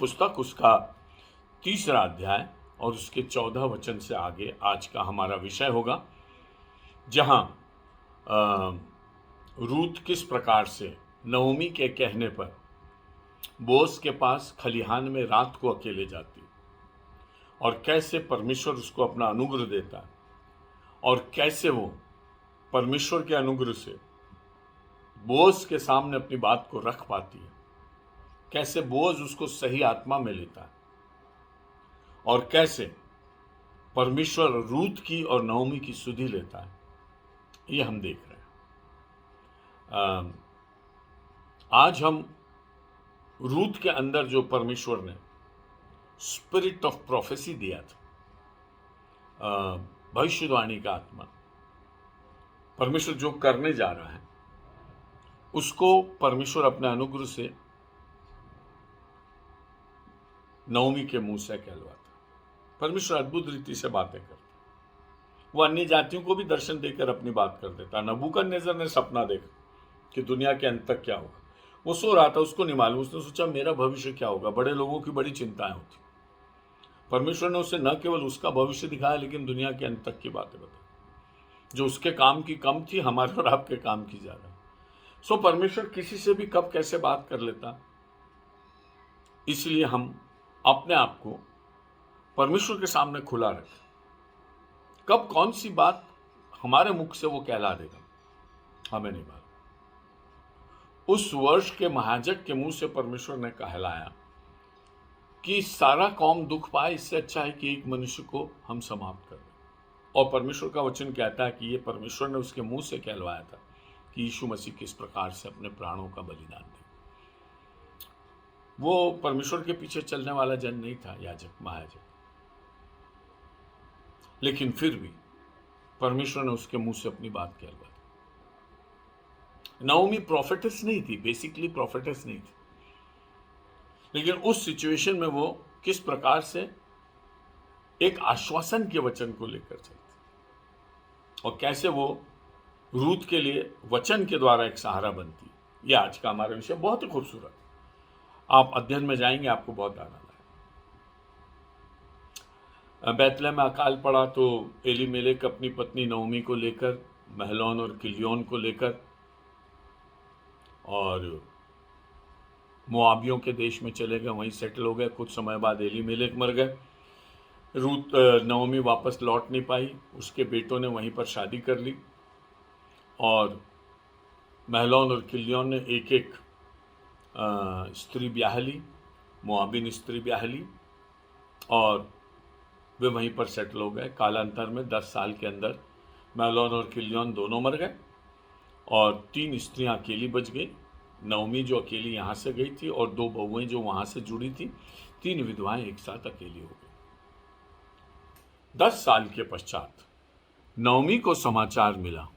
पुस्तक उसका 3रा अध्याय और उसके 14 वचन से आगे आज का हमारा विषय होगा, जहां रूत किस प्रकार से नओमी के कहने पर बोस के पास खलिहान में रात को अकेले जाती और कैसे परमेश्वर उसको अपना अनुग्रह देता है और कैसे वो परमेश्वर के अनुग्रह से बोस के सामने अपनी बात को रख पाती है, कैसे बोस उसको सही आत्मा में लेता है और कैसे परमेश्वर रूत की और नओमी की सुधि लेता है, ये हम देख रहे हैं। आज हम रूत के अंदर जो परमेश्वर ने स्पिरिट ऑफ प्रोफेसी दिया था, भविष्यवाणी का आत्मा, परमेश्वर जो करने जा रहा है उसको परमेश्वर अपने अनुग्रह से नओमी के मुंह से कहलवाता। परमेश्वर अद्भुत रीति से बातें करता, वो अन्य जातियों को भी दर्शन देकर अपनी बात कर देता। नबूकदनेस्सर ने सपना देखा कि दुनिया के अंत तक क्या होगा। वो सो रहा था, उसको नहीं मालूम। उसने सोचा मेरा भविष्य क्या होगा। बड़े लोगों की बड़ी चिंताएं होती। परमेश्वर ने उसे न केवल उसका भविष्य दिखाया लेकिन दुनिया के अंत तक की बातें बताई, जो उसके काम की कम थी, हमारे और आपके काम की ज्यादा। सो परमेश्वर किसी से भी कब कैसे बात कर लेता, इसलिए हम अपने आप को परमेश्वर के सामने खुला रखें। कब कौन सी बात हमारे मुख से वो कहला देगा, हमें नहीं मालूम। उस वर्ष के महायाजक के मुंह से परमेश्वर ने कहलाया कि सारा कौम दुख पाए, इससे अच्छा है कि एक मनुष्य को हम समाप्त कर दें। और परमेश्वर का वचन कहता है कि ये परमेश्वर ने उसके मुंह से कहलवाया था कि यीशु मसीह किस प्रकार से अपने प्राणों का बलिदान दे। वो परमेश्वर के पीछे चलने वाला जन नहीं था, याजक महायाजक, लेकिन फिर भी परमेश्वर ने उसके मुंह से अपनी बात कहलवा दी। नओमी प्रोफेटेस नहीं थी, बेसिकली प्रोफेटेस नहीं थी, लेकिन उस सिचुएशन में वो किस प्रकार से एक आश्वासन के वचन को लेकर चलती और कैसे वो रूत के लिए वचन के द्वारा एक सहारा बनती। ये आज का हमारा विषय बहुत ही खूबसूरत। आप अध्ययन में जाएंगे, आपको बहुत आनंद आएगा। बैतलहम में अकाल पड़ा तो एलीमेलेक अपनी पत्नी नओमी को लेकर महलोन और किलियोन को लेकर और मोआबियों के देश में चले गए, वहीं सेटल हो गए। कुछ समय बाद एलीमेलेक मर गए। रूत नओमी वापस लौट नहीं पाई, उसके बेटों ने वहीं पर शादी कर ली और महलोन और किलियोन ने एक एक स्त्री ब्याह ली, मोआबिन स्त्री ब्याह ली और वे वहीं पर सेटल हो गए। कालांतर में 10 साल के अंदर महलोन और किलियोन दोनों मर गए और 3 स्त्रियां अकेली बच गई। नओमी जो अकेली यहाँ से गई थी और 2 बहुएं जो वहाँ से जुड़ी थी, 3 विधवाएं एक साथ अकेली हो गई। 10 साल के पश्चात नओमी को समाचार मिला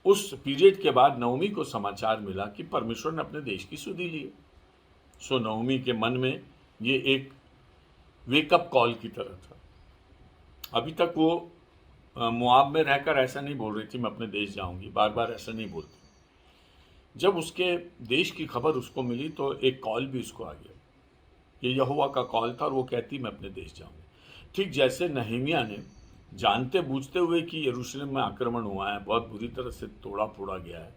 उस पीरियड के बाद नओमी को समाचार मिला कि परमेश्वर ने अपने देश की सुधि ली। सो नओमी के मन में ये एक वेकअप कॉल की तरह था। अभी तक वो मोआब में रहकर ऐसा नहीं बोल रही थी मैं अपने देश जाऊंगी, बार बार ऐसा नहीं बोलती। जब उसके देश की खबर उसको मिली तो एक कॉल भी उसको आ गया। ये यहोवा का कॉल था और वो कहती मैं अपने देश जाऊंगी। ठीक जैसे नहमिया ने जानते बूझते हुए कि यरूशलेम में आक्रमण हुआ है, बहुत बुरी तरह से तोड़ा फोड़ा गया है,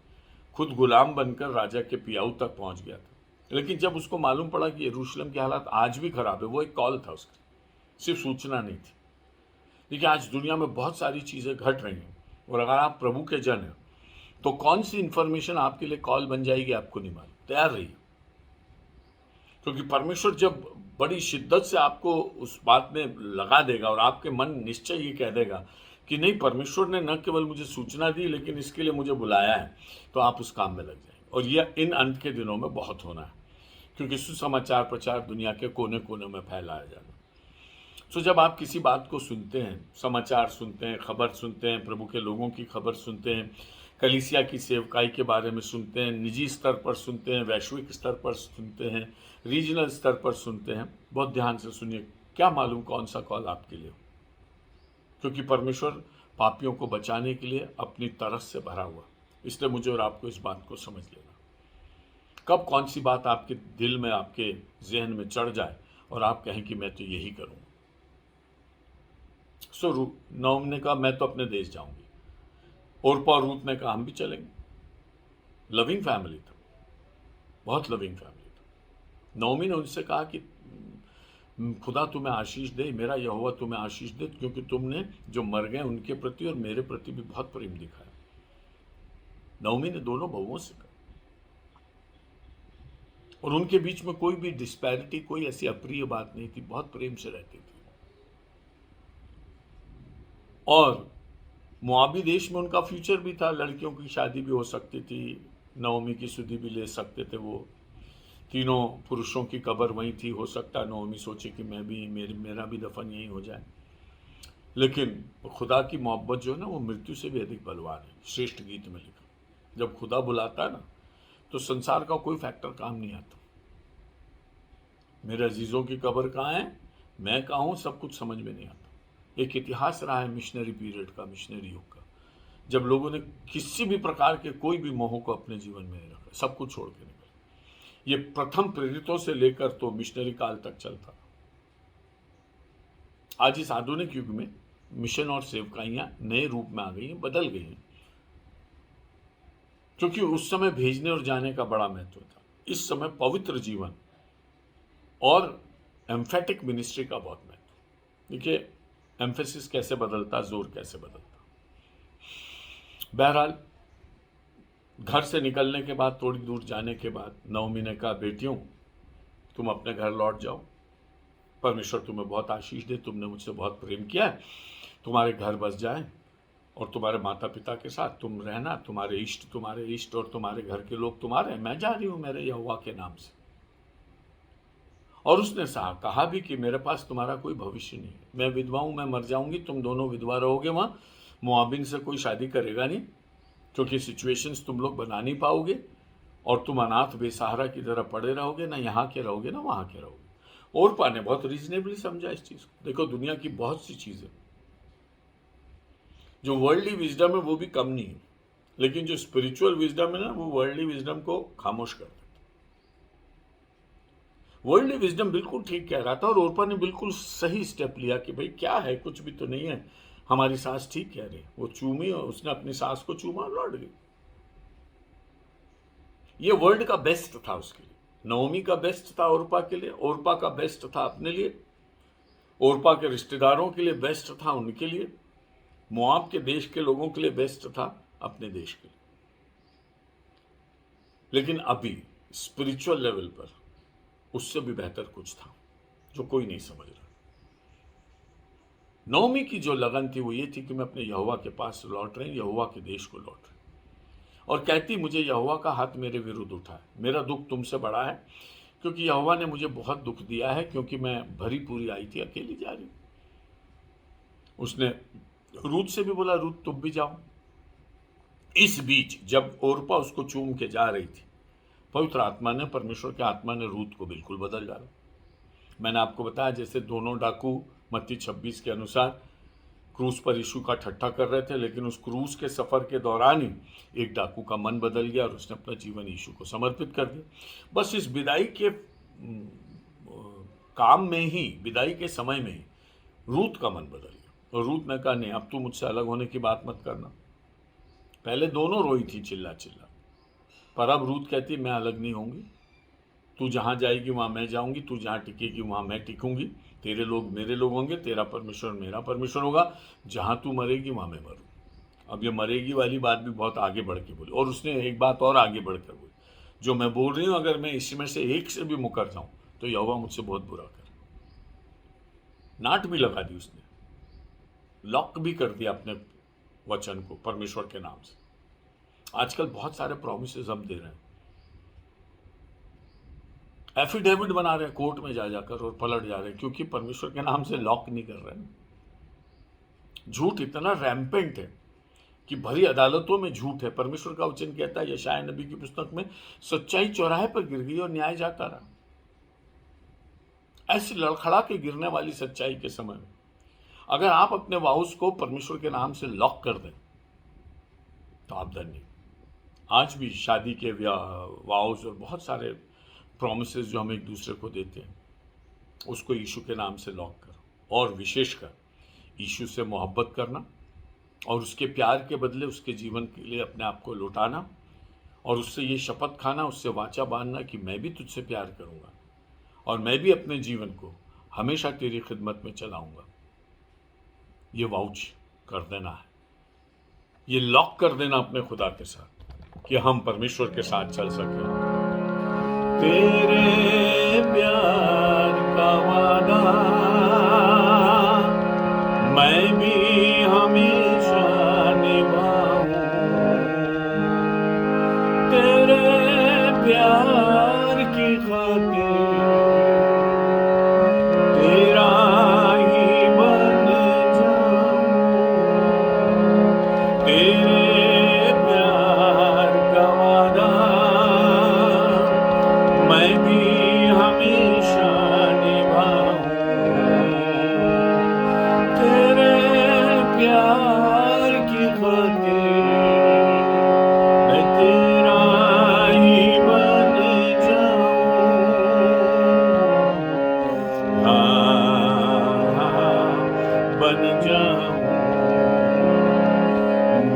खुद गुलाम बनकर राजा के पियाऊ तक पहुंच गया था, लेकिन जब उसको मालूम पड़ा कि यरूशलेम के हालात आज भी खराब है, वो एक कॉल था उसका, सिर्फ सूचना नहीं थी। देखिए आज दुनिया में बहुत सारी चीज़ें घट रही हैं और अगर आप प्रभु के जन हैं तो कौन सी इंफॉर्मेशन आपके लिए कॉल बन जाएगी आपको नहीं मालूम। तैयार रहिए, क्योंकि परमेश्वर जब बड़ी शिद्दत से आपको उस बात में लगा देगा और आपके मन निश्चय ये कह देगा कि नहीं, परमेश्वर ने न केवल मुझे सूचना दी लेकिन इसके लिए मुझे बुलाया है, तो आप उस काम में लग जाएंगे। और यह इन अंत के दिनों में बहुत होना है, क्योंकि सुसमाचार प्रचार दुनिया के कोने कोने में फैलाया जाना। सो जब आप किसी बात को सुनते हैं, समाचार सुनते हैं, खबर सुनते हैं, प्रभु के लोगों की खबर सुनते हैं, कलीसिया की सेवकाई के बारे में सुनते हैं, निजी स्तर पर सुनते हैं, वैश्विक स्तर पर सुनते हैं, रीजनल स्तर पर सुनते हैं, बहुत ध्यान से सुनिए। क्या मालूम कौन सा कॉल आपके लिए हो, क्योंकि परमेश्वर पापियों को बचाने के लिए अपनी तरस से भरा हुआ। इसलिए मुझे और आपको इस बात को समझ लेना। कब कौन सी बात आपके दिल में, आपके जहन में चढ़ जाए और आप कहें कि मैं तो यही करूँ। सो नवमी ने कहा मैं तो अपने देश जाऊंगी। ओरपा और रूत ने कहा हम भी चलेंगे। लविंग फैमिली था, बहुत लविंग फैमिली था। नवमी ने उनसे कहा कि खुदा तुम्हें आशीष दे, मेरा यहोवा तुम्हें आशीष दे, क्योंकि तुमने जो मर गए उनके प्रति और मेरे प्रति भी बहुत प्रेम दिखाया। नवमी ने दोनों बहुओं से कहा, और उनके बीच में कोई भी डिस्पैरिटी, कोई ऐसी अप्रिय बात नहीं थी, बहुत प्रेम से रहती थी। और मुआबी देश में उनका फ्यूचर भी था, लड़कियों की शादी भी हो सकती थी, नवमी की सुधि भी ले सकते थे वो। तीनों पुरुषों की कब्र वहीं थी, हो सकता है नवमी सोचे कि मैं भी, मेरा भी दफन यहीं हो जाए। लेकिन खुदा की मोहब्बत जो है ना, वो मृत्यु से भी अधिक बलवान है। श्रेष्ठ गीत में लिखा, जब खुदा बुलाता है ना, तो संसार का कोई फैक्टर काम नहीं आता। मेरे अजीजों की कब्र कहाँ है, मैं कहाँ हूँ, सब कुछ समझ में नहीं आता। एक इतिहास रहा है मिशनरी पीरियड का, मिशनरी युग का, जब लोगों ने किसी भी प्रकार के कोई भी मोह को अपने जीवन में नहीं रखा, सब कुछ छोड़ के निकले। ये प्रथम प्रेरितों से लेकर तो मिशनरी काल तक चलता। आज इस आधुनिक युग में मिशन और सेवकाइयां नए रूप में आ गई हैं, बदल गई हैं, क्योंकि उस समय भेजने और जाने का बड़ा महत्व था। इस समय पवित्र जीवन और एम्फेटिक मिनिस्ट्री का बहुत महत्व। देखिए एम्फेसिस कैसे बदलता, जोर कैसे बदलता। बहरहाल घर से निकलने के बाद, थोड़ी दूर जाने के बाद, नवमी ने कहा बेटियों तुम अपने घर लौट जाओ, परमेश्वर तुम्हें बहुत आशीष दे, तुमने मुझसे बहुत प्रेम किया है, तुम्हारे घर बस जाए और तुम्हारे माता पिता के साथ तुम रहना, तुम्हारे इष्ट और तुम्हारे घर के लोग तुम्हारे, मैं जा रही हूं मेरे यहोवा के नाम से। और उसने कहा भी कि मेरे पास तुम्हारा कोई भविष्य नहीं है, मैं विधवा हूं, मैं मर जाऊंगी, तुम दोनों विधवा रहोगे, वहां मोआबिन से कोई शादी करेगा नहीं, क्योंकि सिचुएशंस तुम लोग बना नहीं पाओगे, और तुम अनाथ बेसहारा की तरह पड़े रहोगे, ना यहाँ के रहोगे ना वहाँ के रहोगे। ओरपा ने बहुत रीजनेबली समझा इस चीज़ को। देखो दुनिया की बहुत सी चीज़ें जो वर्ल्डली विजडम है वो भी कम नहीं है, लेकिन जो स्पिरिचुअल विजडम है ना, वो वर्ल्डली विजडम को खामोश कर देता। वर्ल्डली विजडम बिल्कुल ठीक कह रहा था, और ओरपा ने बिल्कुल सही स्टेप लिया कि भाई क्या है, कुछ भी तो नहीं है, हमारी सास ठीक कह रही। वो चूमी और उसने अपनी सास को चूमा और लौट गई। ये वर्ल्ड का बेस्ट था उसके लिए, नवमी का बेस्ट था ओरपा के लिए, ओरपा का बेस्ट था अपने लिए, ओरपा के रिश्तेदारों के लिए बेस्ट था उनके लिए, मोआब के देश के लोगों के लिए बेस्ट था अपने देश के लिए। लेकिन अभी स्पिरिचुअल लेवल पर उससे भी बेहतर कुछ था जो कोई नहीं समझ रहा। नवमी की जो लगन थी वो ये थी कि मैं अपने यहोवा के पास लौट रही, यहोवा के देश को लौट रही, और कहती मुझे यहोवा का हाथ मेरे विरुद्ध उठा है, मेरा दुख तुमसे बड़ा है, क्योंकि यहोवा ने मुझे बहुत दुख दिया है, क्योंकि मैं भरी पूरी आई थी, अकेली जा रही। उसने रूत से भी बोला रूत तुम भी जाओ। इस बीच जब ओरपा उसको चूम के जा रही थी, पवित्र आत्मा ने, परमेश्वर के आत्मा ने रूत को बिल्कुल बदल डाला। मैंने आपको बताया जैसे दोनों डाकू मत्ती 26 के अनुसार क्रूज पर यीशु का ठट्ठा कर रहे थे, लेकिन उस क्रूज के सफर के दौरान ही एक डाकू का मन बदल गया और उसने अपना जीवन यीशु को समर्पित कर दिया। बस इस विदाई के काम में ही, विदाई के समय में ही रूत का मन बदल गया, और रूत ने कहा नहीं, अब तू मुझसे अलग होने की बात मत करना। पहले दोनों रोई थी चिल्ला चिल्ला, पर अब रूत कहती मैं अलग नहीं होंगी, तू जहाँ जाएगी वहाँ मैं जाऊँगी, तू जहाँ टिकेगी वहाँ मैं टिकूँगी, तेरे लोग मेरे लोग होंगे, तेरा परमेश्वर मेरा परमेश्वर होगा, जहाँ तू मरेगी वहाँ मैं मरूँ। अब ये मरेगी वाली बात भी बहुत आगे बढ़ के बोली, और उसने एक बात और आगे बढ़कर बोली, जो मैं बोल रही हूँ अगर मैं इसमें से एक से भी मुकर जाऊँ तो यहोवा मुझसे बहुत बुरा करे। नाट भी लगा दी उसने, लॉक भी कर दिया अपने वचन को परमेश्वर के नाम से। आजकल बहुत सारे प्रॉमिसेस हम दे रहे हैं, एफिडेविट बना रहे हैं कोर्ट में जा जाकर और पलट जा रहे हैं, क्योंकि परमेश्वर के नाम से लॉक नहीं कर रहे हैं। झूठ इतना रैम्पेंट है कि भरी अदालतों में झूठ है। परमेश्वर का वचन कहता है यशायाह नबी की पुस्तक में, सच्चाई चौराहे पर गिर गई और न्याय जाता रहा। ऐसी लड़खड़ा के गिरने वाली सच्चाई के समय में अगर आप अपने वाउस को परमेश्वर के नाम से लॉक कर दें तो आप धन्य। आज भी शादी के वाउज और बहुत सारे प्रॉमिसेस जो हम एक दूसरे को देते हैं, उसको यीशु के नाम से लॉक करो। और विशेषकर यीशु से मोहब्बत करना और उसके प्यार के बदले उसके जीवन के लिए अपने आप को लौटाना, और उससे ये शपथ खाना, उससे वाचा बांधना कि मैं भी तुझसे प्यार करूँगा और मैं भी अपने जीवन को हमेशा तेरी खिदमत में चलाऊँगा। ये वाउच कर देना है, ये लॉक कर देना अपने खुदा के साथ कि हम परमेश्वर के साथ चल सकें। तेरे प्यार का वादा मैं भी हमेशा निभाऊं, तेरे प्यार की खातिर तेरा ही बन जाऊं, तेरे प्यार का वादा मैं भी हमेशा निभाऊं, तेरे प्यार की खातिर मैं तेरा ही बन जाऊं। हाँ, बन जाऊं।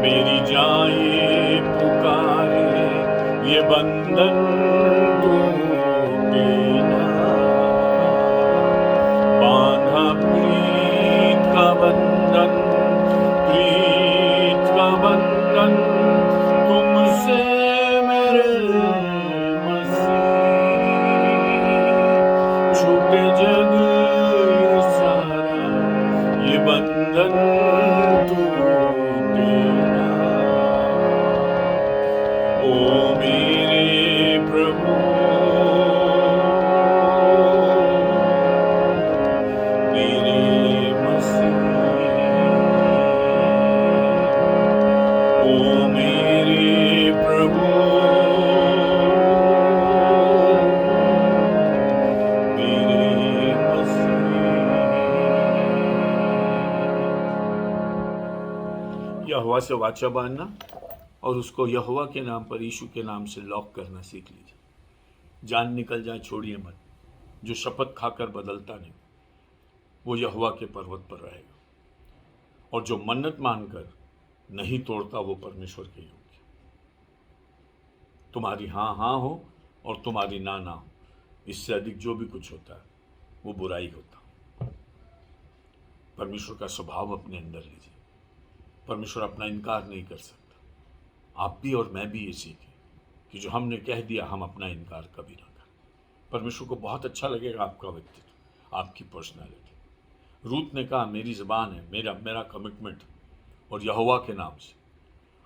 मेरी जाए पुकारे ये बंधन टूटे ना, बांधा प्रीत का बंधन, प्रीत का बंधन तुमसे मेरे मसीह, छूटे जग ये सारा ये बंधन टूटे ना। ओ मेरे प्रभु मेरे मसीह, ओ मेरे प्रभु मेरे मसीह। यहोवा से वाचा बांधना और उसको यहोवा के नाम पर, यीशु के नाम से लॉक करना सीख लीजिए। जान निकल जाए छोड़िए मत। जो शपथ खाकर बदलता नहीं वो यहोवा के पर्वत पर रहेगा, और जो मन्नत मानकर नहीं तोड़ता वो परमेश्वर के योग्य। तुम्हारी हाँ हाँ हो और तुम्हारी ना ना हो, इससे अधिक जो भी कुछ होता है वो बुराई होता। परमेश्वर का स्वभाव अपने अंदर लीजिए। परमेश्वर अपना इनकार नहीं कर सकता। आप भी और मैं भी ये सीखें कि जो हमने कह दिया हम अपना इनकार कभी ना करें। परमेश्वर को बहुत अच्छा लगेगा आपका व्यक्तित्व, आपकी पर्सनालिटी। रूत ने कहा मेरी ज़बान है, मेरा कमिटमेंट और यहोवा के नाम से,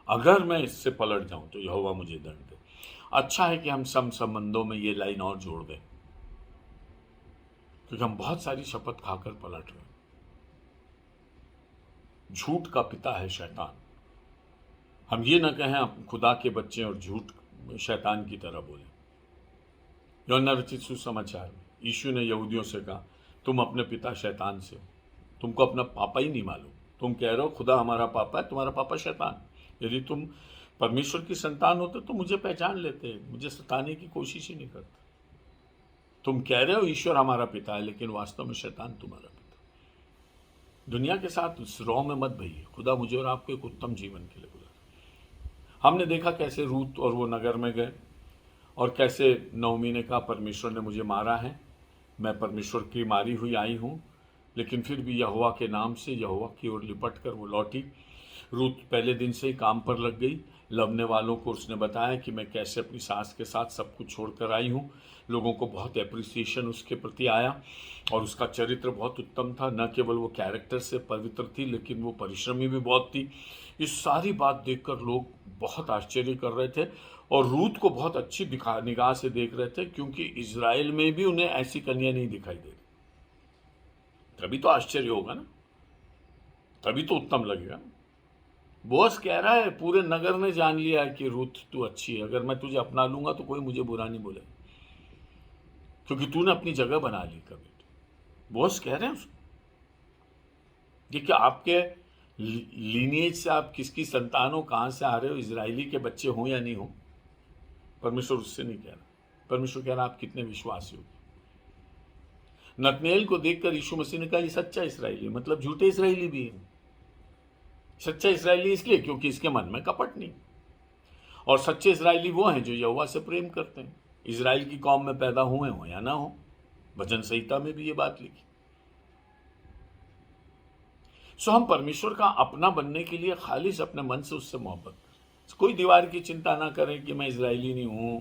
अगर मैं इससे पलट जाऊं तो यहोवा मुझे दंड दे। अच्छा है कि हम संबंधों में ये लाइन और जोड़ दें, क्योंकि हम बहुत सारी शपथ खाकर पलट रहे हैं। झूठ का पिता है शैतान। हम ये ना कहें आप खुदा के बच्चे और झूठ शैतान की तरह बोले। यूहन्ना रचित सुसमाचार में यीशु ने यहूदियों से कहा तुम अपने पिता शैतान से हो, तुमको अपना पापा ही नहीं मालूम। तुम कह रहे हो खुदा हमारा पापा है, तुम्हारा पापा शैतान। यदि तुम परमेश्वर की संतान होते तो मुझे पहचान लेते, मुझे सताने की कोशिश ही नहीं करते। तुम कह रहे हो ईश्वर हमारा पिता है, लेकिन वास्तव में शैतान तुम्हारा पिता। दुनिया के साथ उस रौ में मत भइए। खुदा मुझे और आपको एक उत्तम जीवन के लिए बुला। हमने देखा कैसे रूत और वो नगर में गए और कैसे नओमी ने कहा परमेश्वर ने मुझे मारा है, मैं परमेश्वर की मारी हुई आई हूँ, लेकिन फिर भी यहोवा के नाम से यहोवा की ओर लिपट कर वो लौटी। रूत पहले दिन से ही काम पर लग गई। लवने वालों को उसने बताया कि मैं कैसे अपनी सास के साथ सब कुछ छोड़कर आई हूँ। लोगों को बहुत एप्रिसिएशन उसके प्रति आया और उसका चरित्र बहुत उत्तम था। न केवल वो कैरेक्टर से पवित्र थी, लेकिन वो परिश्रमी भी बहुत थी। इस सारी बात देखकर लोग बहुत आश्चर्य कर रहे थे और रूत को बहुत अच्छी निगाह से देख रहे थे, क्योंकि इजराइल में भी उन्हें ऐसी कन्या नहीं दिखाई दे रही। तभी तो आश्चर्य होगा ना, तभी तो उत्तम लगेगा। बॉस कह रहा है पूरे नगर ने जान लिया है कि रूत तू अच्छी है, अगर मैं तुझे अपना लूंगा तो कोई मुझे बुरा नहीं बोले, क्योंकि तूने अपनी जगह बना ली। कभी बॉस कह रहे हैं उसको। देखिए, आपके लीनिएज से आप किसकी संतान हो, कहाँ से आ रहे हो, इजरायली के बच्चे हों या नहीं हो, परमेश्वर उससे नहीं कह रहा। परमेश्वर कह रहा आप कितने विश्वासी हो। नतनेल को देखकर यीशु मसीह ने कहा ये सच्चा इसराइली, मतलब झूठे इसराइली भी है। सच्चा इसराइली इसलिए क्योंकि इसके मन में कपट नहीं, और सच्चे इसराइली वो हैं जो यहोवा से प्रेम करते हैं, इजराइल की कौम में पैदा हुए हो या ना हो। भजन संहिता में भी ये बात लिखी। सो हम परमेश्वर का अपना बनने के लिए खालिश अपने मन से उससे मोहब्बत करें। कोई दीवार की चिंता ना करें कि मैं इजरायली नहीं हूं,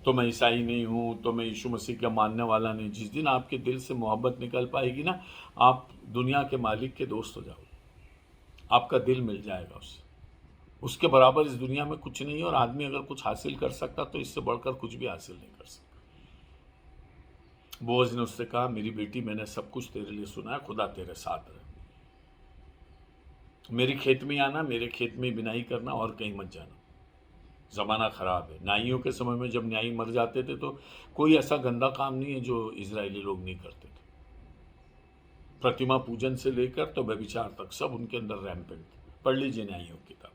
तो मैं ईसाई नहीं हूं, तो मैं यीशु मसीह का मानने वाला नहीं। जिस दिन आपके दिल से मोहब्बत निकल पाएगी ना, आप दुनिया के मालिक के दोस्त हो जाओगे, आपका दिल मिल जाएगा उससे। उसके बराबर इस दुनिया में कुछ नहीं है, और आदमी अगर कुछ हासिल कर सकता तो इससे बढ़कर कुछ भी हासिल नहीं कर सकता। बोअज ने उससे कहा मेरी बेटी, मैंने सब कुछ तेरे लिए सुना है, खुदा तेरे साथ रहे। मेरे खेत में आना, मेरे खेत में बिनाई करना, और कहीं मत जाना। ज़माना ख़राब है। नाइयों के समय में जब न्यायी मर जाते थे तो कोई ऐसा गंदा काम नहीं है जो इजरायली लोग नहीं करते थे। प्रतिमा पूजन से लेकर तो व्यभिचार तक सब उनके अंदर रैम्पेंट थे। पढ़ लीजिए न्यायियों की किताब।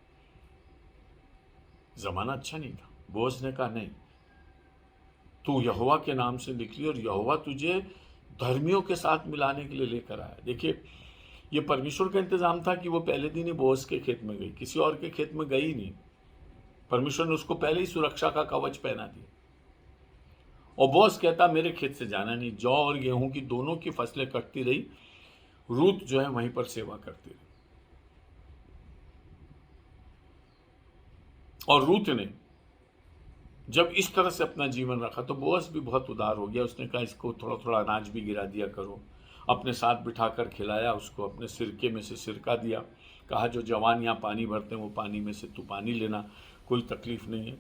ज़माना अच्छा नहीं था। बोअज ने कहा नहीं, तू यहोवा के नाम से निकली, और यहोवा तुझे धर्मियों के साथ मिलाने के लिए लेकर आया। देखिए, ये परमेश्वर का इंतजाम था कि वो पहले दिन ही बोअज के खेत में गई, किसी और के खेत में गई नहीं। परमेश्वर ने उसको पहले ही सुरक्षा का कवच पहना दिया। और बोअज कहता मेरे खेत से जाना नहीं। जौ और गेहूं की दोनों की फसलें कटती रही, रूत जो है वहीं पर सेवा करती रही। और रूत ने जब इस तरह से अपना जीवन रखा तो बोअज भी बहुत उदार हो गया। उसने कहा इसको थोड़ा थोड़ा अनाज भी गिरा दिया करो, अपने साथ बिठाकर खिलाया उसको, अपने सिरके में से सिरका दिया, कहा जो जवान यहाँ पानी भरते हैं वो पानी में से तू पानी लेना, कोई तकलीफ नहीं है।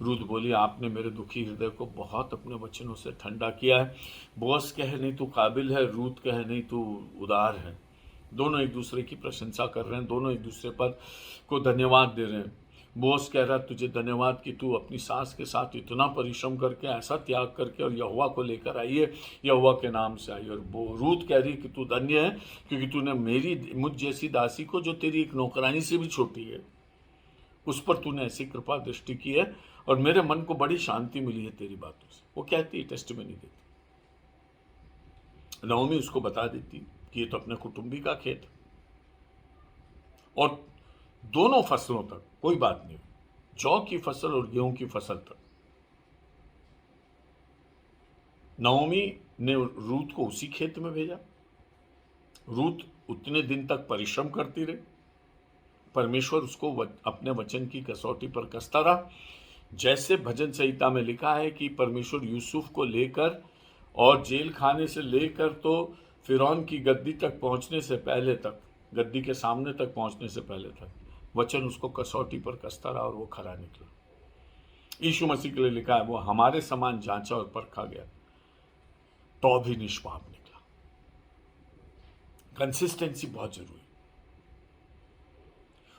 रूत बोली आपने मेरे दुखी हृदय को बहुत अपने वचनों से ठंडा किया है। बोअज कहे नहीं तू काबिल है, रूत कहे नहीं तू उदार है। दोनों एक दूसरे की प्रशंसा कर रहे हैं, दोनों एक दूसरे पर को धन्यवाद दे रहे हैं। बोअज कह रहा तुझे धन्यवाद कि तू अपनी सास के साथ इतना परिश्रम करके, ऐसा त्याग करके और यहोवा को लेकर आई है, यहोवा के नाम से आई। और रूत कह रही कि तू धन्य है क्योंकि तूने मुझ जैसी दासी को, जो तेरी एक नौकरानी से भी छोटी है, उस पर तूने ऐसी कृपा दृष्टि की है, और मेरे मन को बड़ी शांति मिली है तेरी बातों से। वो कहती है, टेस्टिमनी देती। नओमी उसको बता देती कि ये तो अपने कुटुंबी का खेत, और दोनों फसलों तक कोई बात नहीं, जौ की फसल और गेहूं की फसल तक नओमी ने रूत को उसी खेत में भेजा। रूत उतने दिन तक परिश्रम करती रही, परमेश्वर उसको अपने वचन की कसौटी पर कसता रहा। जैसे भजन संहिता में लिखा है कि परमेश्वर यूसुफ को लेकर और जेल खाने से लेकर तो फिरौन की गद्दी तक पहुंचने से पहले तक, गद्दी के सामने तक पहुंचने से पहले तक वचन उसको कसौटी पर कसता रहा, और वो खरा निकला। यीशु मसीह के लिए लिखा है वो हमारे समान जांचा और परखा गया तो भी निष्पाप निकला। कंसिस्टेंसी बहुत जरूरी।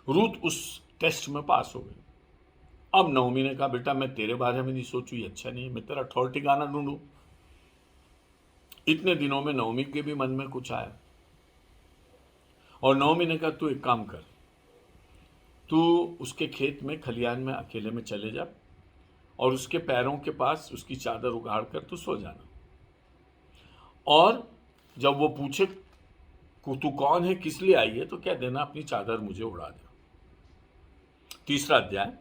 रूत उस टेस्ट में पास हो गई। अब नओमी ने कहा बेटा मैं तेरे बारे में नहीं सोचू, ये अच्छा नहीं, मैं तेरा ठौर ठिकाना ढूंढू। इतने दिनों में नओमी के भी मन में कुछ आया, और नओमी ने कहा तू एक काम कर, तू उसके खेत में खलियान में अकेले में चले जा, और उसके पैरों के पास उसकी चादर उगाड़ कर तू सो जाना, और जब वो पूछे तू कौन है, किस लिए आई है, तो कह देना अपनी चादर मुझे उड़ा दे। 3 अध्याय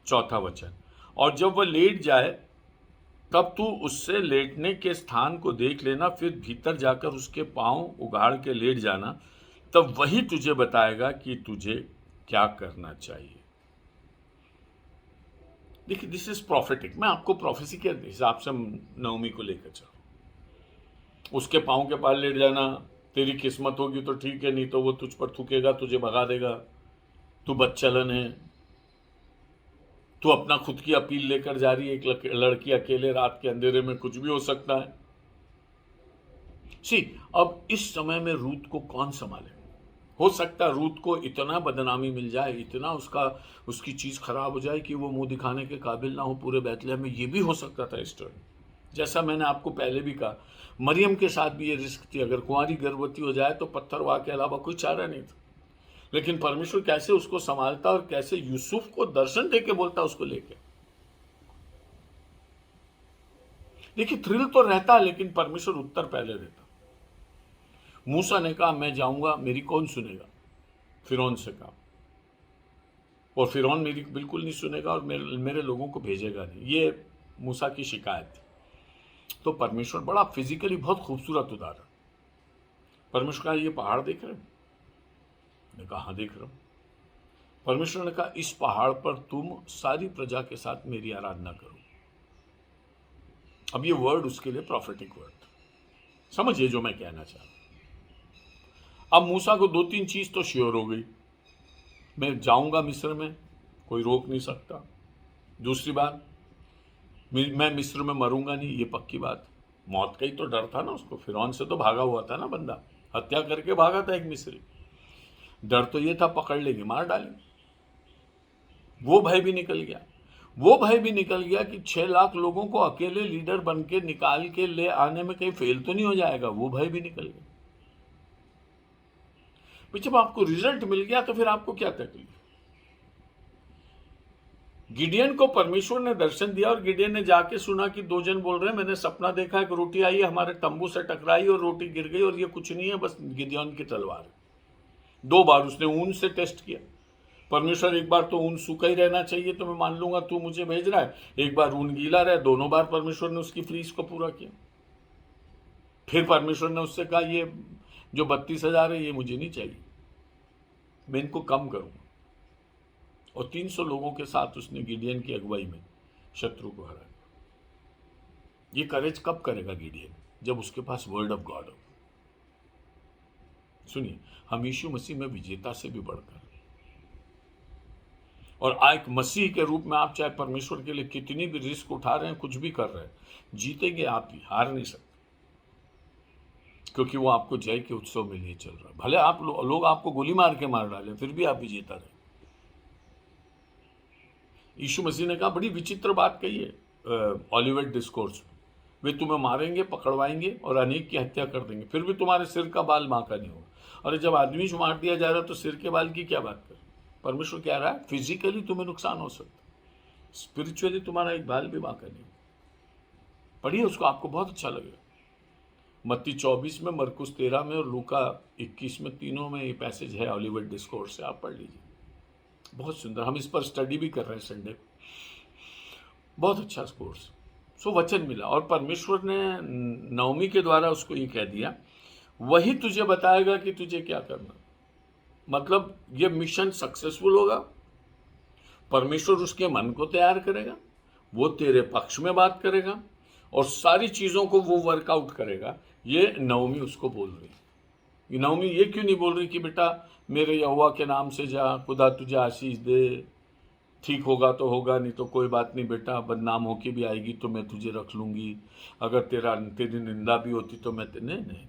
4 वचन। और जब वह लेट जाए तब तू उससे लेटने के स्थान को देख लेना, फिर भीतर जाकर उसके पांव उगाड़ के लेट जाना, तब वही तुझे बताएगा कि तुझे क्या करना चाहिए। देखिए दिस इज प्रॉफिटिक। मैं आपको प्रोफेसी के हिसाब से नओमी को लेकर चलूं। उसके पांव के पास लेट जाना, तेरी किस्मत होगी तो ठीक है, नहीं तो वो तुझ पर थूकेगा, तुझे भगा देगा, तू बदचलन है, तू अपना खुद की अपील लेकर जा रही है, एक लड़की अकेले रात के अंधेरे में, कुछ भी हो सकता है। अब इस समय में रूत को कौन संभाले? हो सकता है रूत को इतना बदनामी मिल जाए, इतना उसकी चीज खराब हो जाए कि वो मुंह दिखाने के काबिल ना हो पूरे बैतलहम में। ये भी हो सकता था स्टोरी। जैसा मैंने आपको पहले भी कहा, मरियम के साथ भी ये रिस्क थी, अगर कुंवारी गर्भवती हो जाए तो पत्थरवाह के अलावा कोई चारा नहीं था। लेकिन परमेश्वर कैसे उसको संभालता और कैसे यूसुफ को दर्शन देके बोलता उसको लेके। देखिए थ्रिल तो रहता है, लेकिन परमेश्वर उत्तर पहले देता। मूसा ने कहा मैं जाऊंगा, मेरी कौन सुनेगा? फिरौन से कहा, और फिरौन मेरी बिल्कुल नहीं सुनेगा और मेरे लोगों को भेजेगा नहीं। ये मूसा की शिकायत थी। तो परमेश्वर बड़ा फिजिकली बहुत खूबसूरत उदाहरण। परमेश्वर कहा ये पहाड़ देख रहे हो? ने कहा हाँ देख रहा हूं। परमेश्वर ने कहा इस पहाड़ पर तुम सारी प्रजा के साथ मेरी आराधना करो। अब ये वर्ड उसके लिए प्रॉफिटिक वर्ड, समझिए जो मैं कहना चाह रहा हूं। अब मूसा को 2-3 चीज तो श्योर हो गई, मैं जाऊंगा मिस्र में, कोई रोक नहीं सकता। दूसरी बात, मैं मिस्र में मरूंगा नहीं, ये पक्की बात। मौत का ही तो डर था ना उसको, फिरौन से तो भागा हुआ था ना बंदा, हत्या करके भागा था एक मिस्री। डर तो ये था पकड़ लेंगे मार डालेंगे। वो भय भी निकल गया। वो भय भी निकल गया कि 6 लाख लोगों को अकेले लीडर बन के निकाल के ले आने में कहीं फेल तो नहीं हो जाएगा, वो भय भी निकल गया। जब आपको रिजल्ट मिल गया तो फिर आपको क्या तकलीफ? गिडियन को परमेश्वर ने दर्शन दिया और गिडियन ने जाके सुना कि 2 जन बोल रहे हैं मैंने सपना देखा, एक रोटी आई हमारे तंबू से टकराई और रोटी गिर गई और ये कुछ नहीं है, बस गिडियन की तलवार है। 2 बार उसने ऊन से टेस्ट किया। परमेश्वर एक बार तो ऊन सूखा ही रहना चाहिए तो मैं मान लूंगा तू मुझे भेज रहा है, एक बार ऊन गीला रहे। दोनों बार परमेश्वर ने उसकी फ्रीज को पूरा किया। फिर परमेश्वर ने उससे कहा ये जो 32,000 है ये मुझे नहीं चाहिए, मैं इनको कम करूंगा। और 300 लोगों के साथ उसने गिडियन की अगुवाई में शत्रु को हराया। ये करेज कब करेगा गिडियन? जब उसके पास वर्ड ऑफ गॉड हो। सुनिए, हम यीशु मसीह में विजेता से भी बढ़कर, और एक मसीह के रूप में आप चाहे परमेश्वर के लिए कितनी भी रिस्क उठा रहे हैं, कुछ भी कर रहे हैं, जीतेंगे आप ही, हार नहीं सकते, क्योंकि वो आपको जय के उत्सव में लिए चल रहा है। भले आप लोग आपको गोली मार के मार डालें, फिर भी आप विजेता रहे। यीशु मसीह ने कहा बड़ी विचित्र बात कही है ओलिवेट डिस्कोर्स में, वे तुम्हें मारेंगे, पकड़वाएंगे और अनेक की हत्या कर देंगे, फिर भी तुम्हारे सिर का बाल बांका नहीं होगा। और जब आदमी को मार दिया जा रहा है तो सिर के बाल की क्या बात कर? परमेश्वर कह रहा है फिजिकली तुम्हें नुकसान हो सकता, स्पिरिचुअली तुम्हारा एक बाल भी बांका नहीं। पढ़िए उसको, आपको बहुत अच्छा लगेगा। मत्ती 24 में, मरकुस 13 में और लूका 21 में, तीनों में ये पैसेज है ओलिवेट डिस्कोर्स से, आप पढ़ लीजिए, बहुत सुंदर। हम इस पर स्टडी भी कर रहे हैं संडे को, बहुत अच्छा कोर्स। सो वचन मिला और परमेश्वर ने नवमी के द्वारा उसको ये कह दिया वही तुझे बताएगा कि तुझे क्या करना। मतलब ये मिशन सक्सेसफुल होगा, परमेश्वर उसके मन को तैयार करेगा, वो तेरे पक्ष में बात करेगा और सारी चीज़ों को वो वर्कआउट करेगा। ये नवमी उसको बोल रही। ये नवमी ये क्यों नहीं बोल रही कि बेटा मेरे यहोवा के नाम से जा, खुदा तुझे आशीष दे, ठीक होगा तो होगा, नहीं तो कोई बात नहीं बेटा, बदनाम होके भी आएगी तो मैं तुझे रख लूंगी, अगर तेरी निंदा भी होती तो मैं नहीं,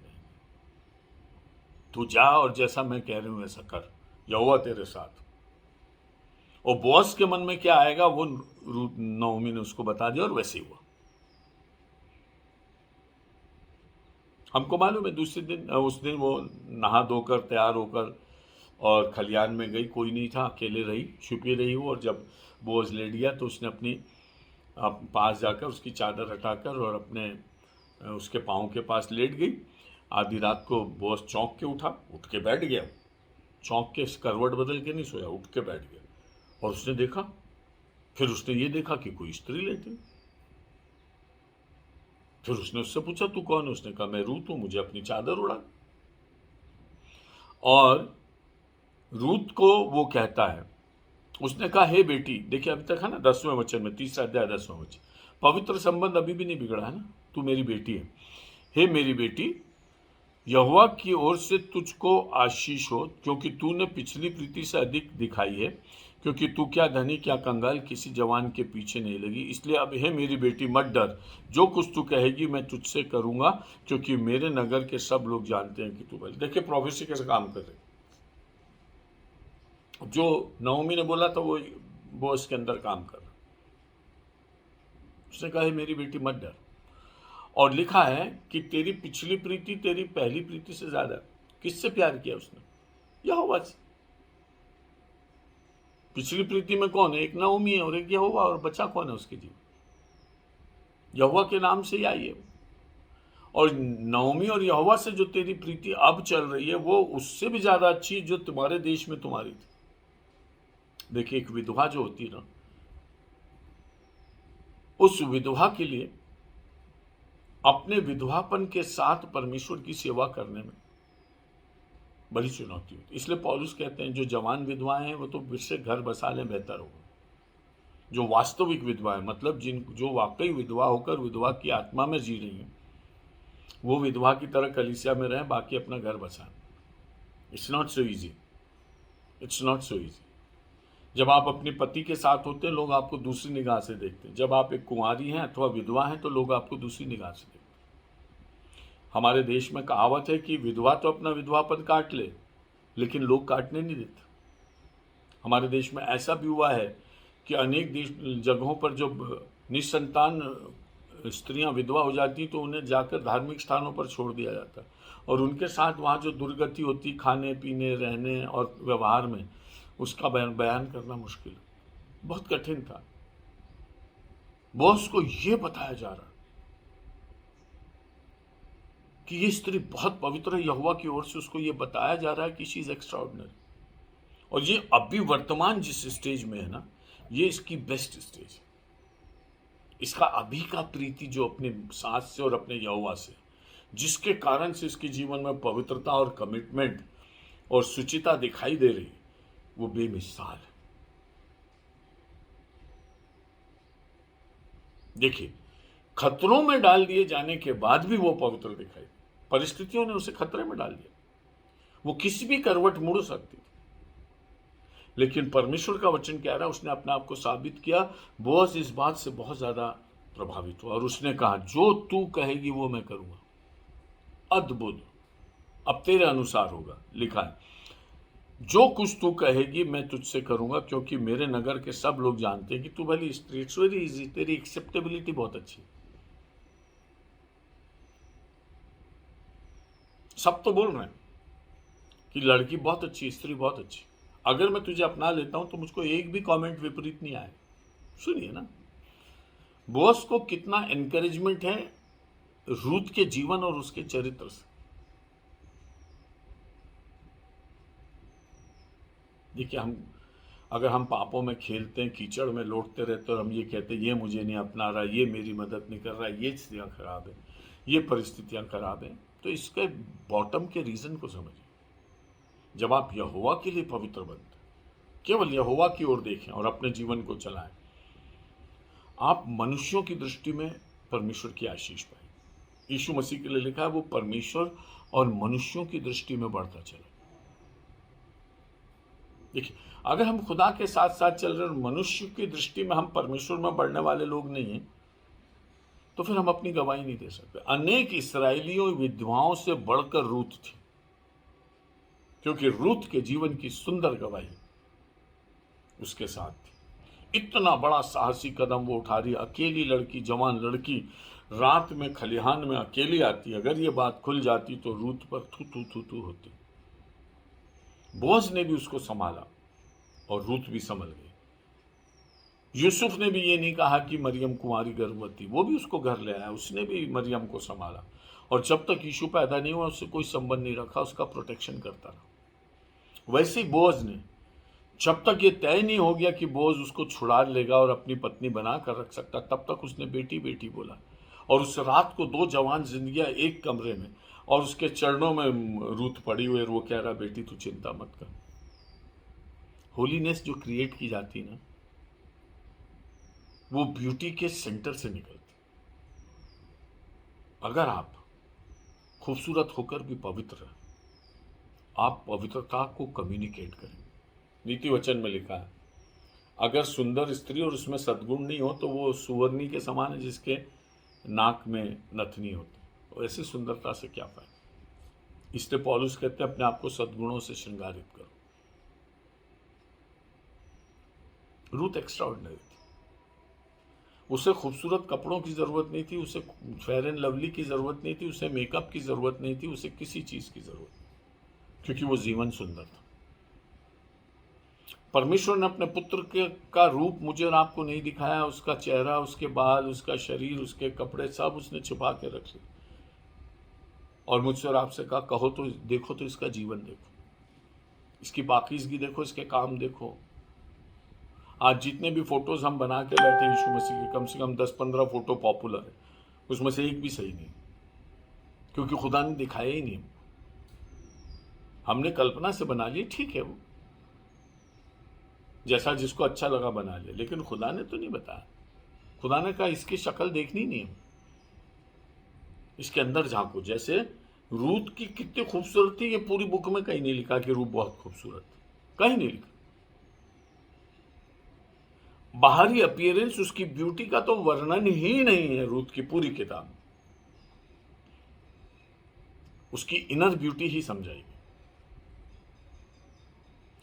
तू जा और जैसा मैं कह रही हूं वैसा कर, यहोवा तेरे साथ। और बॉस के मन में क्या आएगा वो नवमी ने उसको बता दिया और वैसे ही हुआ। हमको मालूम है दूसरे दिन, उस दिन वो नहा धोकर तैयार होकर और खलियान में गई, कोई नहीं था, अकेले रही, छुपी रही वो। और जब बोझ ले लिया तो उसने अपनी पास जाकर उसकी चादर हटाकर और अपने उसके पाँव के पास लेट गई। आधी रात को बोझ चौंक के उठा, उठ के बैठ गया, चौंक के करवट बदल के नहीं सोया, उठ के बैठ गया। और उसने देखा, फिर उसने ये देखा कि कोई स्त्री लेटी। फिर उसने उससे पूछा तू कौन है? उसने कहा मैं रूत हूं, मुझे अपनी चादर उड़ा। और रूत को वो कहता है, उसने कहा हे बेटी, देखिए अभी तक है ना 10वें वचन में, 3रा अध्याय 10वां वचन, पवित्र संबंध अभी भी नहीं बिगड़ा है ना, तू मेरी बेटी है। हे मेरी बेटी, यहोवा की ओर से तुझको आशीष हो, क्योंकि तूने पिछली प्रीति से अधिक दिखाई है, क्योंकि तू क्या धनी क्या कंगाल किसी जवान के पीछे नहीं लगी। इसलिए अब हे मेरी बेटी मत डर, जो कुछ तू कहेगी मैं तुझसे करूंगा, क्योंकि मेरे नगर के सब लोग जानते हैं कि तू बल। देखिए प्रोफेसी कैसे काम कर रही। जो नवमी ने बोला था वो इसके अंदर काम कर रहा। उसने कहा है मेरी बेटी मत डर। और लिखा है कि तेरी पिछली प्रीति तेरी पहली प्रीति से ज्यादा। किससे प्यार किया उसने? यहोवा से। पिछली प्रीति में कौन है? एक नवमी है और एक यहोवा, और बच्चा कौन है उसके जीवन? यहोवा के नाम से ही आई है। और नवमी और यहोवा से जो तेरी प्रीति अब चल रही है वो उससे भी ज्यादा अच्छी है जो तुम्हारे देश में तुम्हारी थी। देखिए, एक विधवा जो होती है ना, उस विधवा के लिए अपने विधवापन के साथ परमेश्वर की सेवा करने में बड़ी चुनौती होती है। इसलिए पौलुस कहते हैं जो जवान विधवाएं हैं वो तो फिर से घर बसा लें, बेहतर होगा। जो वास्तविक विधवा है, मतलब जो वाकई विधवा होकर विधवा की आत्मा में जी रही हैं, वो विधवा की तरह कलीसिया में रहें, बाकी अपना घर बसाएं। It's not so easy, it's not so easy. जब आप अपने पति के साथ होते हैं लोग आपको दूसरी निगाह से देखते हैं। जब आप एक कुंवारी हैं अथवा विधवा हैं तो लोग आपको दूसरी निगाह से देखते हैं। हमारे देश में कहावत है कि विधवा तो अपना विधवापन काट ले, लेकिन लोग काटने नहीं देते। हमारे देश में ऐसा भी हुआ है कि अनेक जगहों पर जब निसंतान स्त्रियां विधवा हो जाती तो उन्हें जाकर धार्मिक स्थानों पर छोड़ दिया जाता, और उनके साथ वहाँ जो दुर्गति होती खाने पीने रहने और व्यवहार में, उसका बयान करना मुश्किल, बहुत कठिन था। बॉस को यह बताया जा रहा कि ये स्त्री बहुत पवित्र है, यहोवा की ओर से उसको ये बताया जा रहा है कि शी इज एक्स्ट्राऑर्डिनरी। और ये अभी वर्तमान जिस स्टेज में है ना, ये इसकी बेस्ट स्टेज है। इसका अभी का प्रीति जो अपने सास से और अपने यहोवा से, जिसके कारण से इसके जीवन में पवित्रता और कमिटमेंट और सुचिता दिखाई दे रही, वो बेमिसाल है। देखिए, खतरों में डाल दिए जाने के बाद भी वो पवित्र दिखाई, परिस्थितियों ने उसे खतरे में डाल दिया। वो किसी भी करवट मुड़ सकती थी, लेकिन परमेश्वर का वचन कह रहा है उसने अपने आप को साबित किया। बोअज इस बात से बहुत ज्यादा प्रभावित हुआ और उसने कहा जो तू कहेगी वो मैं करूंगा। अद्भुत, अब तेरे अनुसार होगा। लिखा है जो कुछ तू कहेगी मैं तुझसे करूंगा, क्योंकि मेरे नगर के सब लोग जानते हैं कि तू भली स्त्री। इट्स वेरी इजी, तेरी एक्सेप्टेबिलिटी बहुत अच्छी। सब तो बोल रहे हैं कि लड़की बहुत अच्छी, स्त्री बहुत अच्छी। अगर मैं तुझे अपना लेता हूं तो मुझको एक भी कमेंट विपरीत नहीं आए। सुनिए ना, बॉस को कितना एनकरेजमेंट है रूथ के जीवन और उसके चरित्र से। देखिए, अगर हम पापों में खेलते हैं, कीचड़ में लौटते रहते और हम ये कहते हैं ये मुझे नहीं अपना रहा, ये मेरी मदद नहीं कर रहा, ये स्थितियां खराब है, ये परिस्थितियां खराब हैं, तो इसके बॉटम के रीजन को समझिए। जब आप यहोवा के लिए पवित्र बनते, केवल यहोवा की ओर देखें और अपने जीवन को चलाएं, आप मनुष्यों की दृष्टि में परमेश्वर की आशीष पाएं। यीशु मसीह के लिए लिखा है वो परमेश्वर और मनुष्यों की दृष्टि में बढ़ता चले। देखिए, अगर हम खुदा के साथ साथ चल रहे और मनुष्य की दृष्टि में हम परमेश्वर में बढ़ने वाले लोग नहीं हैं, तो फिर हम अपनी गवाही नहीं दे सकते। अनेक इस्राएलियों विधवाओं से बढ़कर रूथ थी, क्योंकि रूथ के जीवन की सुंदर गवाही उसके साथ थी। इतना बड़ा साहसी कदम वो उठा रही, अकेली लड़की, जवान लड़की, रात में खलिहान में अकेली आती। अगर ये बात खुल जाती तो रूथ पर थू थू थू थू होती। बोअज ने भी उसको संभाला और रूथ भी संभल गई। यूसुफ ने भी ये नहीं कहा कि मरियम कुंवारी गर्भवती, वो भी उसको घर ले आया, उसने भी मरियम को संभाला। और जब तक यीशु पैदा नहीं हुआ उससे कोई संबंध नहीं रखा, उसका प्रोटेक्शन करता रहा। वैसे ही बोअज ने, जब तक ये तय नहीं हो गया कि बोअज उसको छुड़ा लेगा और अपनी पत्नी बना कर रख सकता, तब तक उसने बेटी बेटी बोला। और उस रात को दो जवान जिंदगियां एक कमरे में, और उसके चरणों में रूथ पड़ी हुई, और वो कह रहा बेटी तू चिंता मत कर। होलीनेस जो क्रिएट की जाती ना, वो ब्यूटी के सेंटर से निकलती। अगर आप खूबसूरत होकर भी पवित्र हैं, आप पवित्रता को कम्युनिकेट करें। नीति वचन में लिखा है अगर सुंदर स्त्री और उसमें सद्गुण नहीं हो तो वो सुवर्णी के समान है जिसके नाक में नथनी होती। और ऐसी सुंदरता से क्या फायदा। इसलिए पौलुस कहते हैं अपने आप को सद्गुणों से श्रृंगारित करो। रूथ एक्स्ट्राऑर्डिनरी थी। उसे खूबसूरत कपड़ों की जरूरत नहीं थी, उसे फेयर एंड लवली की जरूरत नहीं थी, उसे मेकअप की जरूरत नहीं थी, उसे किसी चीज की जरूरत नहीं, क्योंकि वो जीवन सुंदर था। परमेश्वर ने अपने पुत्र के का रूप मुझे और आपको नहीं दिखाया, उसका चेहरा, उसके बाल, उसका शरीर, उसके कपड़े सब उसने छुपा के रख लिए, और मुझसे और आपसे कहा कहो तो देखो, तो इसका जीवन देखो, इसकी पाकीज़गी देखो, इसके काम देखो। आज जितने भी फोटोज हम बना के बैठे यीशु मसीह के, कम से कम 10-15 फोटो पॉपुलर है, उसमें से एक भी सही नहीं, क्योंकि खुदा ने दिखाया ही नहीं। हमने कल्पना से बना ली, ठीक है, वो जैसा जिसको अच्छा लगा बना लिया, लेकिन खुदा ने तो नहीं बताया। खुदा ने कहा इसकी शक्ल देखनी नहीं है, इसके अंदर झांको। जैसे रूत की कितनी खूबसूरत थी, ये पूरी बुक में कहीं नहीं लिखा कि रूत बहुत खूबसूरत थी, कहीं नहीं लिखा। बाहरी अपीयरेंस, उसकी ब्यूटी का तो वर्णन ही नहीं है रूत की पूरी किताब में, उसकी इनर ब्यूटी ही समझाएगी।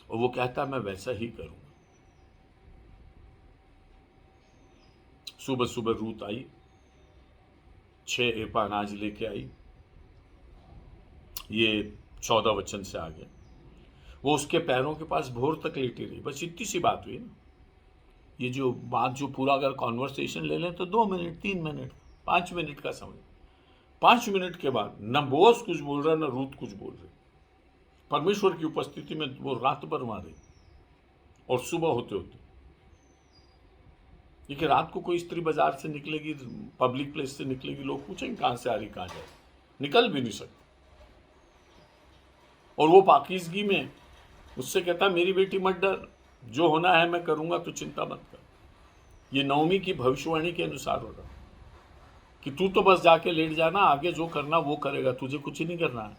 और वो कहता मैं वैसा ही करूंगा। सुबह सुबह रूत आई, 6 एपा अनाज लेके आई, ये 14 वचन से आगे। वो उसके पैरों के पास भोर तक लेटी रही, बस इतनी सी बात हुई ना। ये जो बात, जो पूरा अगर कॉन्वर्सेशन ले लें तो 2 मिनट, 3 मिनट, 5 मिनट का समय। 5 मिनट के बाद न बोस कुछ बोल रहा, न रूत कुछ बोल रही। परमेश्वर की उपस्थिति में वो रात भर वहां रही, और सुबह होते होते, देखिए रात को कोई स्त्री बाजार से निकलेगी, पब्लिक प्लेस से निकलेगी, लोग पूछेंगे कहां से आ रही, कहां जाए, निकल भी नहीं सकती। और वो पाकीज़गी में उससे कहता मेरी बेटी मत डर, जो होना है मैं करूंगा, तो चिंता मत कर। ये नवमी की भविष्यवाणी के अनुसार हो रहा कि तू तो बस जाके लेट जाना, आगे जो करना वो करेगा, तुझे कुछ ही नहीं करना है।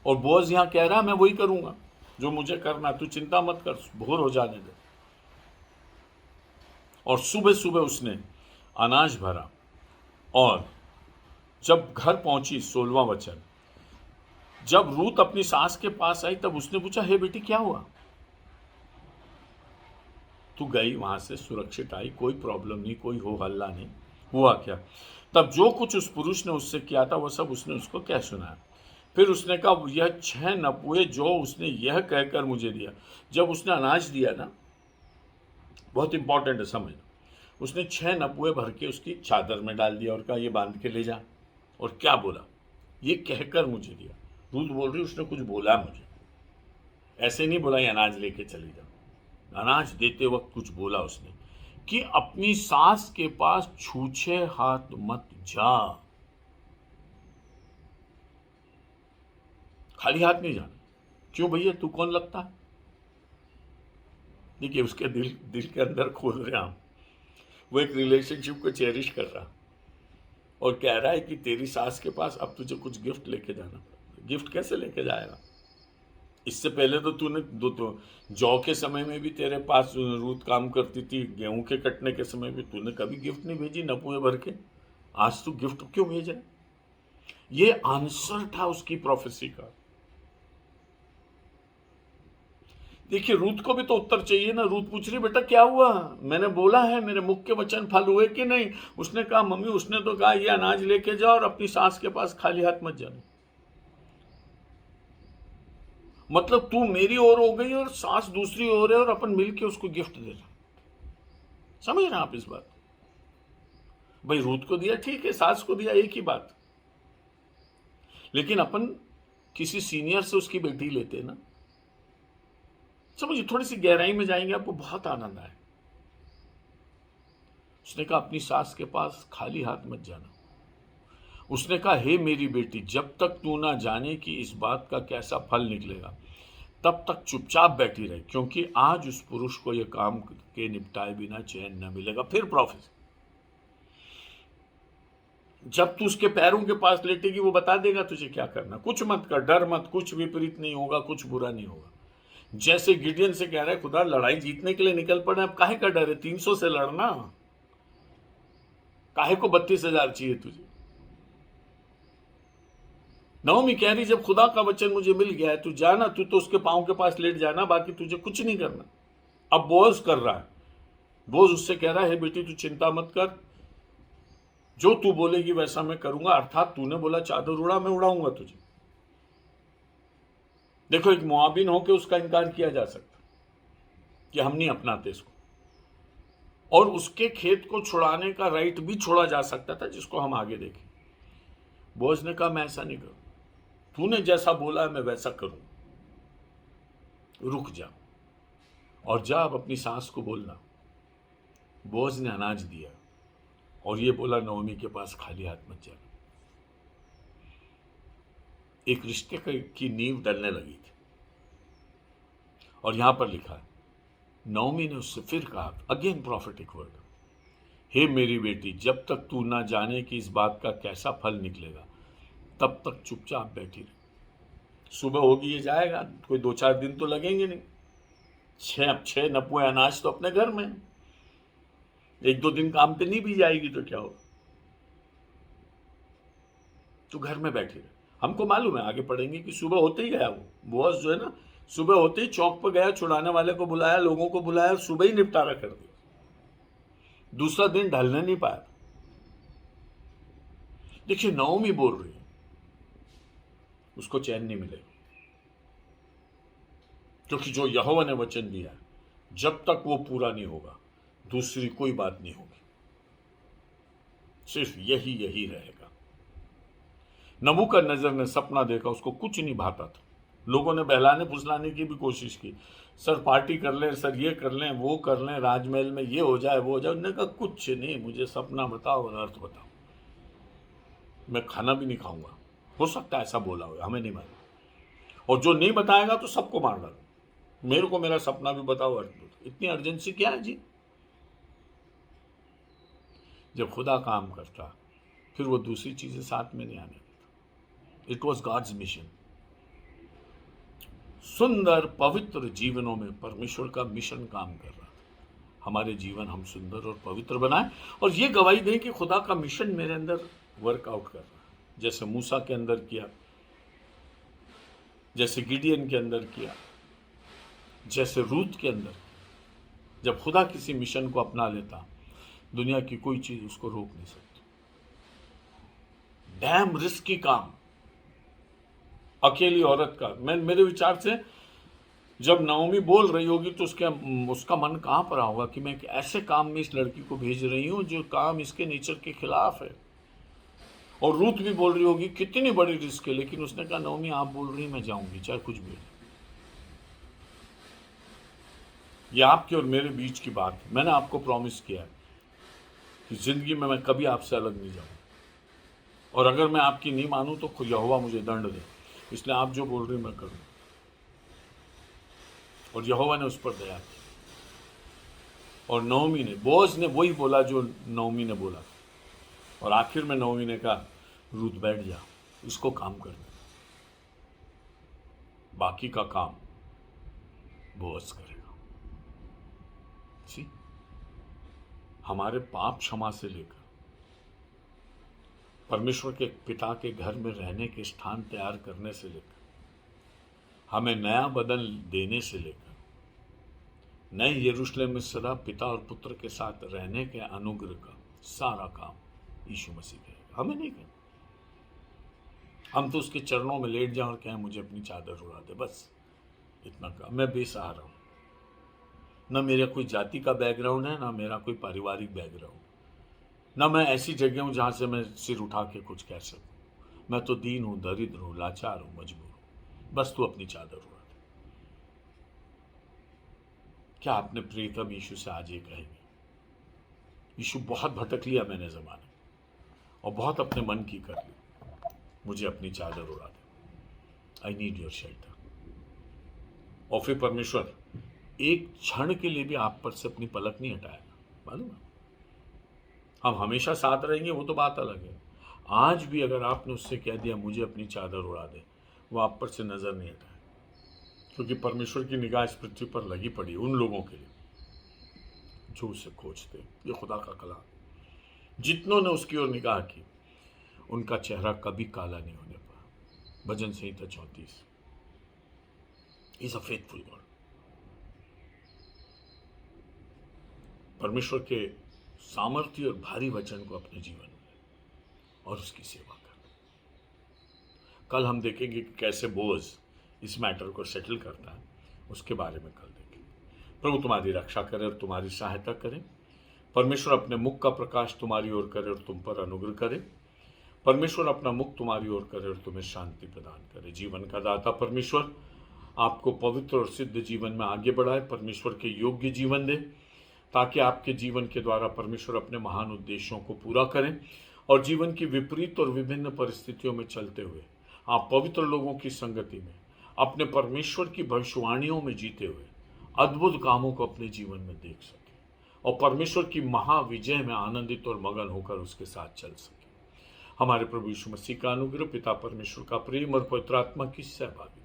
और बोझ यहां कह रहा मैं वही करूंगा जो मुझे करना, तू चिंता मत कर, भोर हो जाने दे। और सुबह सुबह उसने अनाज भरा, और जब घर पहुंची, 16वां वचन, जब रूत अपनी सास के पास आई तब उसने पूछा हे बेटी क्या हुआ? तू गई वहां से सुरक्षित आई, कोई प्रॉब्लम नहीं, कोई हो हल्ला नहीं, हुआ क्या? तब जो कुछ उस पुरुष ने उससे किया था वह सब उसने उसको क्या सुनाया। फिर उसने कहा यह 6 नपुए जो उसने यह कहकर मुझे दिया। जब उसने अनाज दिया ना, बहुत इंपॉर्टेंट है समझ, उसने 6 नपुए भर के उसकी चादर में डाल दिया और कहा ये बांध के ले जा। और क्या बोला? ये कहकर मुझे दिया। रूत बोल रही उसने कुछ बोला मुझे, ऐसे नहीं बोला ये अनाज लेके चली जाओ। अनाज देते वक्त कुछ बोला उसने कि अपनी सास के पास छूछे हाथ मत जा, खाली हाथ नहीं जाना। क्यों भैया, तू कौन लगता है? देखिए उसके दिल के अंदर खोल रहे हम, वो एक रिलेशनशिप को चेरिश कर रहा और कह रहा है कि तेरी सास के पास अब तुझे कुछ गिफ्ट लेके जाना। गिफ्ट कैसे लेके जाएगा? इससे पहले तो तूने तो जौ के समय में भी तेरे पास रूत काम करती थी, गेहूं के कटने के समय भी तूने कभी गिफ्ट नहीं भेजी नपुए भर के, आज तू गिफ्ट क्यों भेजा? ये आंसर था उसकी प्रोफेसी का। देखिए रूत को भी तो उत्तर चाहिए ना। रूत पूछ रही बेटा क्या हुआ, मैंने बोला है, मेरे मुख के वचन फल हुए कि नहीं? उसने कहा मम्मी उसने तो कहा ये अनाज लेके जाओ और अपनी सास के पास खाली हाथ मत जाना। मतलब तू मेरी ओर हो गई और सास दूसरी ओर है और अपन मिलके उसको गिफ्ट दे रहे। समझ रहे हैं आप इस बात? भाई रूत को दिया ठीक है, सास को दिया एक ही बात, लेकिन अपन किसी सीनियर से उसकी बेटी लेते ना। समझिए, थोड़ी सी गहराई में जाएंगे आपको बहुत आनंद आए। उसने कहा अपनी सास के पास खाली हाथ मत जाना। उसने कहा हे मेरी बेटी, जब तक तू ना जाने कि इस बात का कैसा फल निकलेगा तब तक चुपचाप बैठी रहे, क्योंकि आज उस पुरुष को यह काम के निपटाए बिना चैन न मिलेगा। फिर प्रोफेसर, जब तू उसके पैरों के पास लेटेगी वो बता देगा तुझे क्या करना। कुछ मत कर, डर मत, कुछ विपरीत नहीं होगा, कुछ बुरा नहीं होगा। जैसे गिडियन से कह रहा है खुदा लड़ाई जीतने के लिए निकल पड़े, अब काहे का डर है? 300 से लड़ना, काहे को 32,000 चाहिए तुझे? नवमी कह रही जब खुदा का वचन मुझे मिल गया है, तू जाना, तू तो उसके पांव के पास लेट जाना, बाकी तुझे कुछ नहीं करना। अब बोझ कर रहा है, बोझ उससे कह रहा है बेटी तू चिंता मत कर, जो तू बोलेगी वैसा मैं करूंगा, अर्थात तूने बोला चादर उड़ा, मैं उड़ाऊंगा तुझे। देखो एक मुआबिन होकर उसका इनकार किया जा सकता, कि हम नहीं अपनाते इसको, और उसके खेत को छुड़ाने का राइट भी छोड़ा जा सकता था, जिसको हम आगे देखें। बोझ ने कहा मैं ऐसा नहीं करूं, तूने जैसा बोला है मैं वैसा करूं, रुक जा और जा अब अपनी सास को बोलना। बोझ ने अनाज दिया और ये बोला नओमी के पास खाली हाथ मत जाना। एक रिश्ते की नींव डलने लगी थी। और यहां पर लिखा है, नओमी ने उससे फिर कहा, अगेन प्रॉफिटिक वर्ड, हे मेरी बेटी, जब तक तू ना जाने कि इस बात का कैसा फल निकलेगा तब तक चुपचाप बैठी रहे। सुबह होगी ये जाएगा, कोई 2-4 दिन तो लगेंगे नहीं, 6 नपुए अनाज तो अपने घर में, 1-2 दिन काम पे नहीं भी जाएगी तो क्या हो, तो घर में बैठी रहे। हमको मालूम है, आगे पढ़ेंगे कि सुबह होते ही गया वो बोअज जो है ना, सुबह होते ही चौक पर गया, छुड़ाने वाले को बुलाया, लोगों को बुलाया, सुबह ही निपटारा कर दिया, दूसरा दिन ढलने नहीं पाया। देखिए नओमी बोल रही है, उसको चैन नहीं मिलेगा, क्योंकि जो यहोवा ने वचन दिया है, जब तक वो पूरा नहीं होगा दूसरी कोई बात नहीं होगी, सिर्फ यही रहेगा। नबूकदनेस्सर ने सपना देखा, उसको कुछ नहीं भाता था। लोगों ने बहलाने फुसलाने की भी कोशिश की, सर पार्टी कर लें, सर ये कर लें, वो कर लें, राजमहल में ये हो जाए वो हो जाए। उन्होंने कहा कुछ नहीं, मुझे सपना बताओ और अर्थ बताओ, मैं खाना भी नहीं खाऊंगा। हो सकता है ऐसा बोला हो, हमें नहीं मालूम, और जो नहीं बताएगा तो सबको मार डालो, मेरे को मेरा सपना भी बताओ, अर्थ बताओ। इतनी अर्जेंसी क्या है जी? जब खुदा काम करता फिर वो दूसरी चीजें साथ में नहीं आने देता। It was God's mission. सुंदर पवित्र जीवनों में परमेश्वर का मिशन काम कर रहा था, हमारे जीवन हम सुंदर और पवित्र बनाएं और ये गवाही दें कि खुदा का मिशन मेरे अंदर वर्कआउट कर रहा है, जैसे मूसा के अंदर किया, जैसे गिडियन के अंदर किया, जैसे रूत के अंदर। जब खुदा किसी मिशन को अपना लेता, दुनिया की कोई चीज उसको रोक नहीं सकती। डैम रिस्की काम, अकेली औरत का। मेरे विचार से जब नओमी बोल रही होगी तो उसका मन कहां पर होगा कि मैं एक ऐसे काम में इस लड़की को भेज रही हूं जो काम इसके नेचर के खिलाफ है। और रूत भी बोल रही होगी कितनी बड़ी रिस्क है, लेकिन उसने कहा नओमी आप बोल रही मैं जाऊंगी चाहे कुछ भी हो। ये आपके और मेरे बीच की बात है। मैंने आपको प्रॉमिस किया है कि जिंदगी में मैं कभी आपसे अलग नहीं जाऊंगा, और अगर मैं आपकी नहीं मानूं तो यहोवा मुझे दंड दे, इसलिए आप जो बोल रही मैं करूं। और यहोवा ने उस पर दया की, और नओमी ने, बोअज ने वही बोला जो नओमी ने बोला, और आखिर में नओमी ने कहा रूत बैठ जा, इसको काम कर दे, बाकी का काम बोअज करेगा। सी, हमारे पाप क्षमा से लेकर परमेश्वर के पिता के घर में रहने के स्थान तैयार करने से लेकर, हमें नया बदल देने से लेकर, नए यरूशलेम में सदा पिता और पुत्र के साथ रहने के अनुग्रह का सारा काम यीशु मसीह करेगा, हमें नहीं करना। हम तो उसके चरणों में लेट जाएं और कहें मुझे अपनी चादर उड़ा दे, बस इतना काम। मैं बेसहारा हूं, न मेरा कोई जाति का बैकग्राउंड है, ना मेरा कोई पारिवारिक बैकग्राउंड, ना मैं ऐसी जगह हूं जहां से मैं सिर उठा के कुछ कह सकूं। मैं तो दीन हूं, दरिद्र हूं, लाचार हूं, मजबूर हूं, बस तू अपनी चादर उड़ा दे। क्या आपने प्रियतम यीशु से आज ये कहेंगे? यीशु बहुत भटक लिया मैंने जमाने और बहुत अपने मन की कर ली, मुझे अपनी चादर उड़ा दे, आई नीड योर शेल्टर। और फिर परमेश्वर एक क्षण के लिए भी आप पर से अपनी पलक नहीं हटाएगा, मालूम है? हम हमेशा साथ रहेंगे वो तो बात अलग है। आज भी अगर आपने उससे कह दिया मुझे अपनी चादर उड़ा दे, वो आप पर से नजर नहीं हटाए, क्योंकि परमेश्वर की निगाह इस पृथ्वी पर लगी पड़ी उन लोगों के लिए जो उसे खोजते। ये खुदा का कलाम, जितनों ने उसकी ओर निगाह की उनका चेहरा कभी काला नहीं होने पाया। भजन संहिता 34। Is a faithful God. परमेश्वर के सामर्थ्य और भारी वचन को अपने जीवन में और उसकी सेवा करना। कल हम देखेंगे कि कैसे बोअज इस मैटर को सेटल करता है, उसके बारे में कल देखेंगे। प्रभु तुम्हारी रक्षा करे और तुम्हारी सहायता करे। परमेश्वर अपने मुख का प्रकाश तुम्हारी ओर करे और तुम पर अनुग्रह करे। परमेश्वर अपना मुख तुम्हारी ओर करे और तुम्हें शांति प्रदान करे। जीवन का दाता परमेश्वर आपको पवित्र और सिद्ध जीवन में आगे बढ़ाए, परमेश्वर के योग्य जीवन दे, ताकि आपके जीवन के द्वारा परमेश्वर अपने महान उद्देश्यों को पूरा करें और जीवन की विपरीत और विभिन्न परिस्थितियों में चलते हुए आप पवित्र लोगों की संगति में अपने परमेश्वर की भविष्यवाणियों में जीते हुए अद्भुत कामों को अपने जीवन में देख सके और परमेश्वर की महाविजय में आनंदित और मगन होकर उसके साथ चल सके। हमारे प्रभु यीशु मसीह का अनुग्रह, पिता परमेश्वर का प्रेम और पवित्र आत्मा की सहभागिता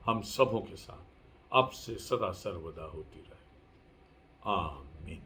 हम सबों के साथ अब से सदा सर्वदा होती रहे। आमीन।